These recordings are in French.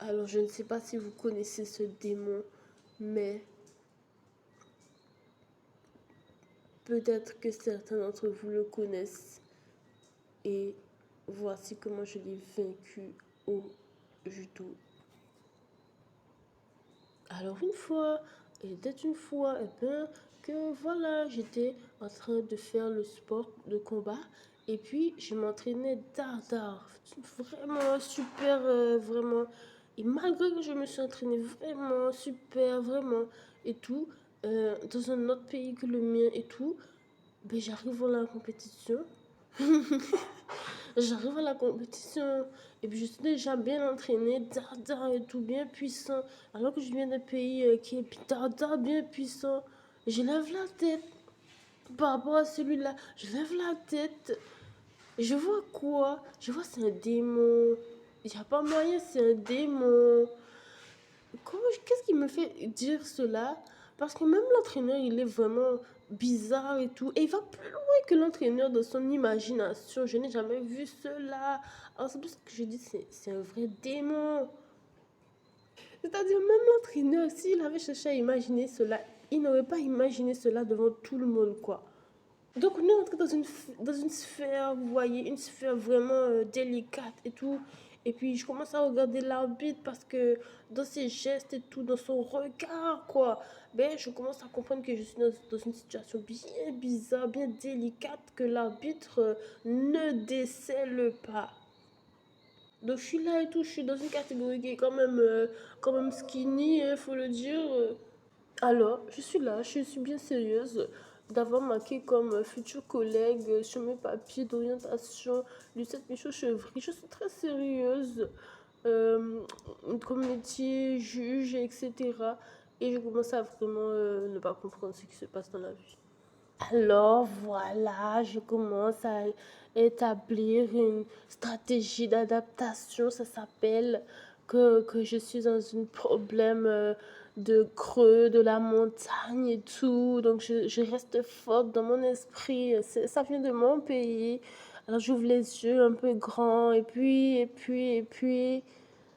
Alors, je ne sais pas si vous connaissez ce démon, mais peut-être que certains d'entre vous le connaissent. Et voici comment je l'ai vaincu au judo. Alors il était une fois, que voilà, j'étais en train de faire le sport de combat et puis je m'entraînais dard, vraiment super, vraiment. Et malgré que je me suis entraînée vraiment super, vraiment et tout, dans un autre pays que le mien et tout, ben j'arrive à la compétition. J'arrive à la compétition et puis je suis déjà bien entraînée, dada et tout, bien puissant. Alors que je viens d'un pays qui est dada, bien puissant. Je lève la tête par rapport à celui-là. Je lève la tête. Je vois quoi? Je vois c'est un démon. Il n'y a pas moyen, c'est un démon. Qu'est-ce qui me fait dire cela? Parce que même l'entraîneur, il est vraiment bizarre et tout. Et il va plus loin que l'entraîneur de son imagination. Je n'ai jamais vu cela. Alors c'est pour ça que je dis c'est un vrai démon. C'est-à-dire même l'entraîneur, s'il avait cherché à imaginer cela, il n'aurait pas imaginé cela devant tout le monde, quoi. Donc on est entré dans une sphère, vous voyez, une sphère vraiment délicate et tout. Et puis je commence à regarder l'arbitre parce que dans ses gestes et tout, dans son regard, quoi, ben je commence à comprendre que je suis dans une situation bien bizarre, bien délicate que l'arbitre ne décèle pas. Donc je suis là et tout, je suis dans une catégorie qui est quand même skinny, il faut le dire. Alors, je suis là, je suis bien sérieuse d'avoir marqué comme futur collègue sur mes papiers d'orientation Lucette Michaud-Chevry. Je suis très sérieuse euh, comme métier, juge, etc. Et je commence à vraiment ne pas comprendre ce qui se passe dans la vie. Alors voilà, je commence à établir une stratégie d'adaptation, ça s'appelle, que je suis dans un problème de creux de la montagne et tout. Donc je reste forte dans mon esprit, ça vient de mon pays. Alors j'ouvre les yeux un peu grands et puis,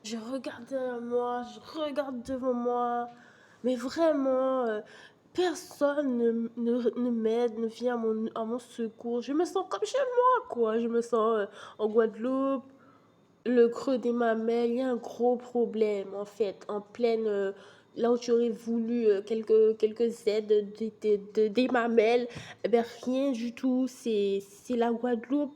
je regarde derrière moi, je regarde devant moi. Mais vraiment, personne ne m'aide, ne vient à mon secours. Je me sens comme chez moi, quoi. Je me sens en Guadeloupe, le creux des mamelles. Il y a un gros problème, en fait, en pleine. Là où tu aurais voulu quelques aides des mamelles, eh ben rien du tout. C'est la Guadeloupe.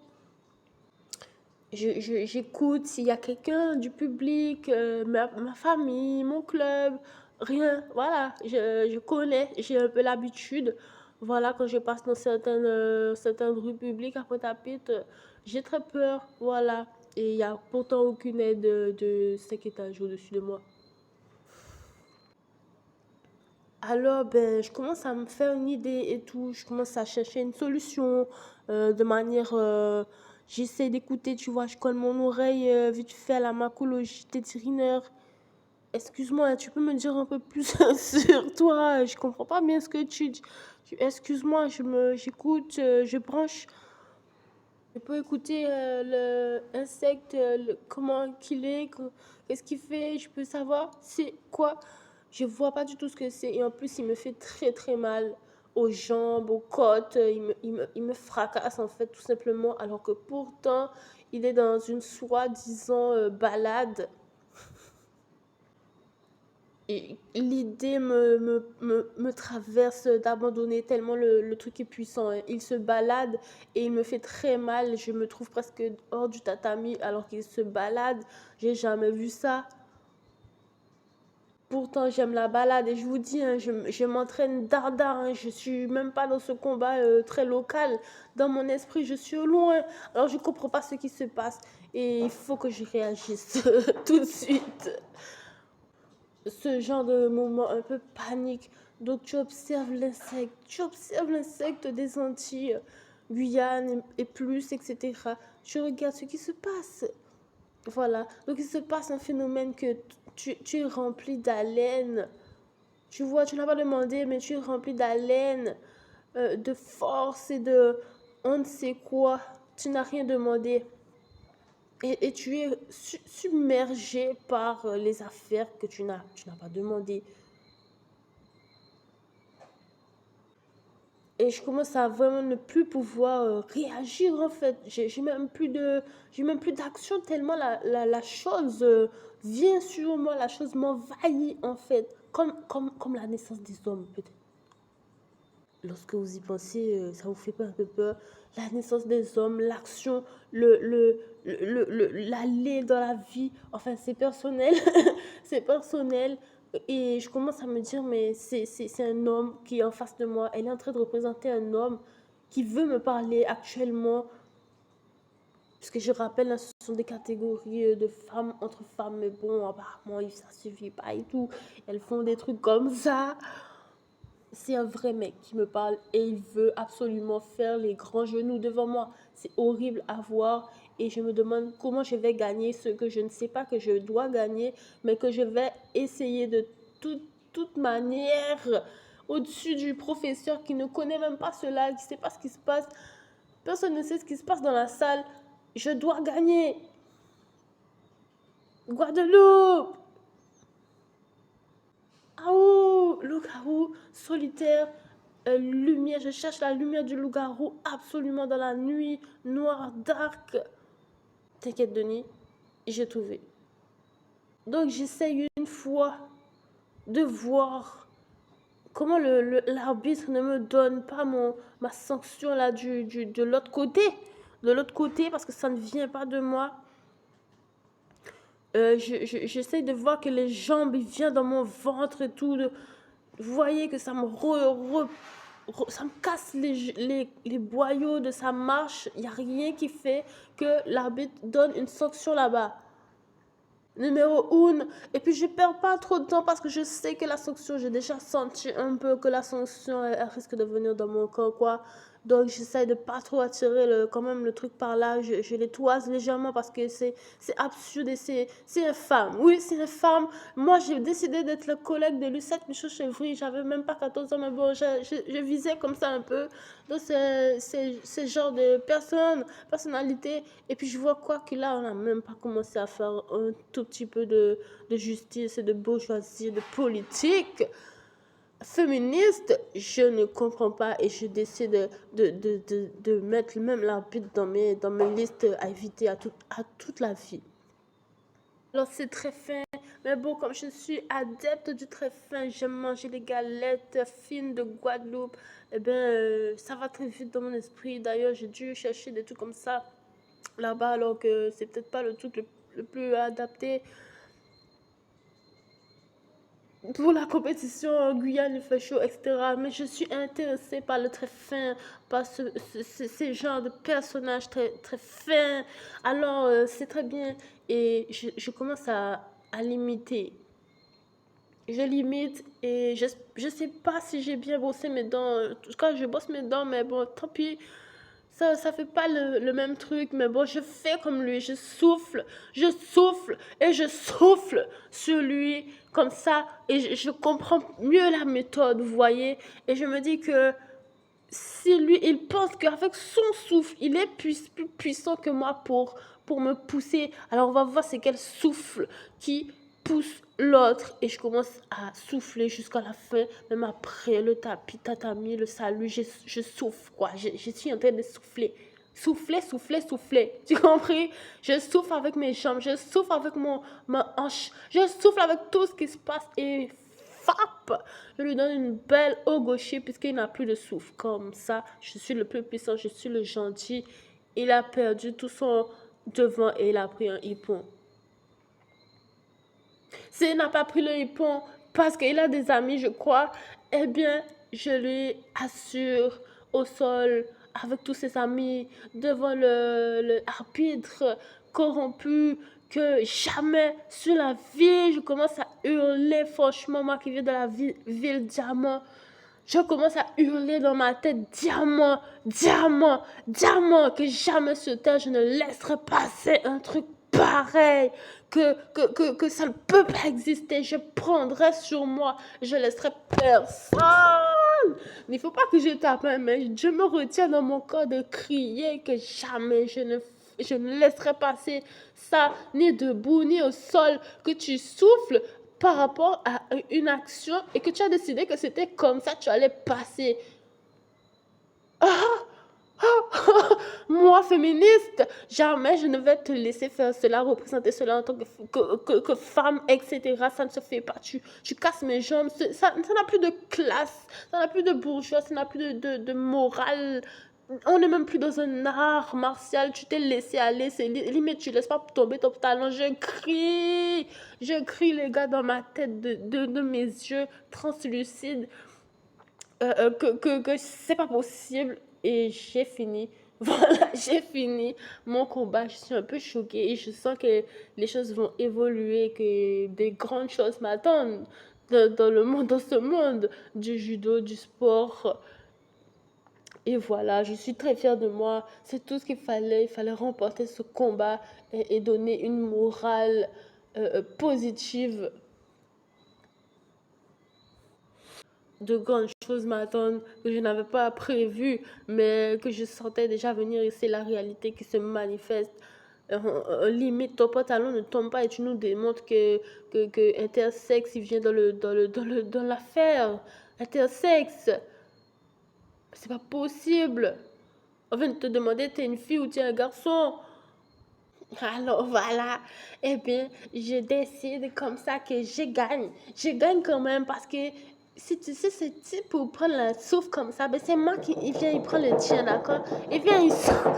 J'écoute s'il y a quelqu'un du public, ma famille, mon club, rien. Voilà, je connais, j'ai un peu l'habitude. Voilà, quand je passe dans certaines rues publiques à Pointe-à-Pitre, j'ai très peur. Voilà, et il n'y a pourtant aucune aide de 5 étages au-dessus de moi. Alors, ben, je commence à me faire une idée et tout. Je commence à chercher une solution de manière. J'essaie d'écouter, tu vois. Je colle mon oreille vite fait à la macologie vétérinaire. Excuse-moi, hein, tu peux me dire un peu plus sur toi? Je comprends pas bien ce que tu dis. Excuse-moi, j'écoute, je branche. Je peux écouter l'insecte, comment qu'il est, qu'est-ce qu'il fait, je peux savoir c'est quoi. Je vois pas du tout ce que c'est et en plus il me fait très très mal aux jambes, aux côtes, il me fracasse en fait tout simplement alors que pourtant il est dans une soi-disant balade. Et l'idée me traverse d'abandonner tellement le truc est puissant, hein. Il se balade et il me fait très mal. Je me trouve presque hors du tatami alors qu'il se balade. J'ai jamais vu ça. Pourtant, j'aime la balade et je vous dis, hein, je m'entraîne dardard. Hein, je suis même pas dans ce combat très local. Dans mon esprit, je suis au loin. Alors, je comprends pas ce qui se passe et il faut que je réagisse tout de suite. Ce genre de moment un peu panique. Donc tu observes l'insecte des Antilles, Guyane et plus, etc. Tu regardes ce qui se passe. Voilà. Donc il se passe un phénomène que tu es rempli d'haleine. Tu vois, tu n'as pas demandé, mais tu es rempli d'haleine, de force et de on ne sait quoi. Tu n'as rien demandé. et tu es submergé par les affaires que tu n'as pas demandé. Et je commence à vraiment ne plus pouvoir réagir en fait. J'ai même plus d'action tellement la chose vient sur moi, la chose m'envahit en fait. Comme la naissance des hommes peut-être. Lorsque vous y pensez, ça vous fait pas un peu peur. La naissance des hommes, l'action, l'aller dans la vie, enfin c'est personnel, c'est personnel. Et je commence à me dire, mais c'est un homme qui est en face de moi. Elle est en train de représenter un homme qui veut me parler actuellement. Parce que je rappelle, ce sont des catégories de femmes entre femmes, mais bon, apparemment, ça suffit pas et tout. Elles font des trucs comme ça. C'est un vrai mec qui me parle et il veut absolument faire les grands genoux devant moi. C'est horrible à voir et je me demande comment je vais gagner ce que je ne sais pas que je dois gagner, mais que je vais essayer de toute manière au-dessus du professeur qui ne connaît même pas cela, qui ne sait pas ce qui se passe. Personne ne sait ce qui se passe dans la salle. Je dois gagner. Guadeloupe! Ah ouh, loup-garou, solitaire, lumière, je cherche la lumière du loup-garou absolument dans la nuit, noire, dark. T'inquiète, Denis, j'ai trouvé. Donc j'essaye une fois de voir comment l'arbitre ne me donne pas ma sanction là de l'autre côté. De l'autre côté, parce que ça ne vient pas de moi. J'essaye de voir que les jambes viennent dans mon ventre et tout. Vous voyez que ça ça me casse les boyaux de sa marche. Il n'y a rien qui fait que l'arbitre donne une sanction là-bas. Numéro 1. Et puis je perds pas trop de temps parce que je sais que la sanction, j'ai déjà senti un peu que la sanction elle risque de venir dans mon corps, quoi. Donc j'essaie de pas trop attirer quand même le truc par là. Je les toise légèrement parce que c'est absurde et c'est infâme. Oui, c'est infâme. Moi, j'ai décidé d'être le collègue de Lucette Michaud-Chevry. J'avais même pas 14 ans, mais bon, je visais comme ça un peu. Donc c'est genre de personnalité. Et puis je vois quoi que là, on n'a même pas commencé à faire un tout petit peu de justice et de bourgeoisie, de politique féministe. Je ne comprends pas et je décide de mettre même l'arbitre dans mes listes à éviter à toute la vie. Alors c'est très fin, mais bon, comme je suis adepte du très fin, j'aime manger les galettes fines de Guadeloupe, eh bien ça va très vite dans mon esprit. D'ailleurs, j'ai dû chercher des trucs comme ça là-bas alors que c'est peut-être pas le truc le plus adapté pour la compétition en Guyane, il fait chaud, etc. Mais je suis intéressée par le très fin, par ces genres de personnages très, très fins. Alors, c'est très bien. Et je commence à limiter. Je limite et je sais pas si j'ai bien bossé mes dents. En tout cas, je bosse mes dents, mais bon, tant pis. Ça fait pas le même truc, mais bon, je fais comme lui, je souffle et je souffle sur lui comme ça, et je comprends mieux la méthode, vous voyez, et je me dis que si lui, il pense qu'avec son souffle, il est plus puissant que moi pour me pousser, alors on va voir c'est quel souffle qui pousse l'autre, et je commence à souffler jusqu'à la fin, même après le tapis, tatami, le salut, je souffle, quoi, je suis en train de souffler. Souffler, souffler, souffler. Tu compris? Je souffle avec mes jambes, je souffle avec ma hanche, je souffle avec tout ce qui se passe et fap! Je lui donne une belle au gaucher puisqu'il n'a plus de souffle. Comme ça, je suis le plus puissant, je suis le gentil. Il a perdu tout son devant et il a pris un hippon. S'il n'a pas pris le hippon parce qu'il a des amis, je crois, eh bien, je lui assure au sol avec tous ses amis devant le arbitre corrompu que jamais sur la vie je commence à hurler. Franchement, moi qui viens de la ville Diamant, je commence à hurler dans ma tête: diamant, diamant, diamant, que jamais sur terre je ne laisserai passer un truc pareil, que ça ne peut pas exister. Je prendrai sur moi, je laisserai personne. Mais il ne faut pas que je tape, mais je me retiens dans mon corps de crier que jamais je ne Je ne laisserai passer ça ni debout, ni au sol, que tu souffles par rapport à une action et que tu as décidé que c'était comme ça, tu allais passer. Ah, moi, féministe, jamais je ne vais te laisser faire cela, représenter cela en tant que femme, etc. Ça ne se fait pas. Tu casses mes jambes. Ça n'a plus de classe, ça n'a plus de bourgeois, ça n'a plus de morale. On n'est même plus dans un art martial. Tu t'es laissé aller. C'est limite, tu ne laisses pas tomber ton talon. Je crie, les gars, dans ma tête, de mes yeux translucides que c'est pas possible et j'ai fini. Voilà, j'ai fini mon combat. Je suis un peu choquée et je sens que les choses vont évoluer, que des grandes choses m'attendent dans le monde, dans ce monde du judo, du sport. Et voilà, je suis très fière de moi. C'est tout ce qu'il fallait. Il fallait remporter ce combat et donner une morale positive. De grandes choses m'attendent que je n'avais pas prévues, mais que je sentais déjà venir et c'est la réalité qui se manifeste. Limite, ton pantalon ne tombe pas et tu nous démontres que intersexe, il vient dans l'affaire. Intersexe, c'est pas possible. On vient de te demander, t'es une fille ou t'es un garçon. Alors voilà, eh bien, je décide comme ça que je gagne. Je gagne quand même parce que si tu sais, ce type pour prendre le souffle comme ça, ben c'est moi qui il vient, il prend le tien, d'accord? Il vient, il sort,